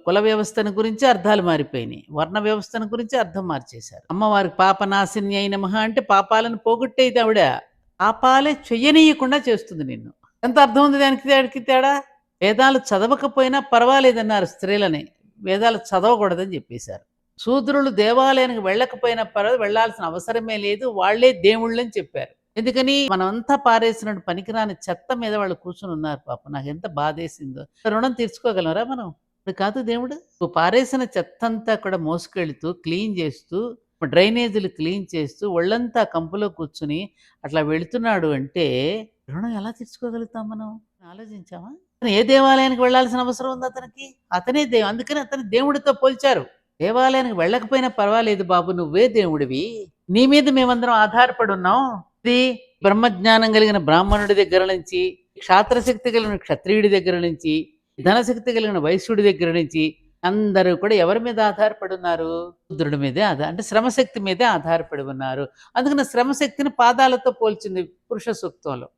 కుల వ్యవస్థను గురించి అర్థాలు మారిపోయినాయి. వర్ణ వ్యవస్థను గురించి అర్థం మార్చేశారు. అమ్మవారికి పాపనాశిని అయిన మహా అంటే పాపాలను పోగొట్టేది ఆవిడ. పాపాలే చెయ్యనీయకుండా చేస్తుంది నిన్ను. ఎంత అర్థం ఉంది దానికి తేడా? వేదాలు చదవకపోయినా పర్వాలేదన్నారు స్త్రీలని. వేదాలు చదవకూడదని చెప్పేశారు. శూద్రులు దేవాలయానికి వెళ్ళకపోయినా పర్వాలేదు, వెళ్ళాల్సిన అవసరమే లేదు, వాళ్ళే దేవుళ్ళని చెప్పారు. ఎందుకని? మనమంతా పారేసినట్టు పనికిరాని చెత్త మీద వాళ్ళు కూర్చుని ఉన్నారు పాపం. నాకెంత బాధేసిందో. రుణం తీర్చుకోగలరా మనం? ఇప్పుడు కాదు దేవుడు. నువ్వు పారేసిన చెత్తంతా కూడా మోసుకెళ్తూ క్లీన్ చేస్తూ, డ్రైనేజీలు క్లీన్ చేస్తూ, ఒళ్ళంతా కంపులో కూర్చుని అట్లా వెళుతున్నాడు అంటే రుణం ఎలా తీర్చుకోగలుగుతాం మనం? ఆలోచించామా? ఏ దేవాలయానికి వెళ్ళాల్సిన అవసరం ఉంది అతనికి? అతనే అందుకని అతని దేవుడితో పోల్చారు. దేవాలయానికి వెళ్ళకపోయినా పర్వాలేదు బాబు, నువ్వే దేవుడివి, నీ మీద మేమందరం ఆధారపడి ఉన్నాం. ఇది బ్రహ్మజ్ఞానం కలిగిన బ్రాహ్మణుడి దగ్గర నుంచి, క్షాత్రశక్తి కలిగిన క్షత్రియుడి దగ్గర నుంచి, ధనశక్తి కలిగిన వైశ్యుడి దగ్గర నుంచి అందరూ కూడా ఎవరి మీద ఆధారపడి ఉన్నారు? రుద్రుడి మీదే అంటే శ్రమశక్తి మీదే ఆధారపడి ఉన్నారు. అందుకని శ్రమశక్తిని పాదాలతో పోల్చింది పురుష సూక్తంలో.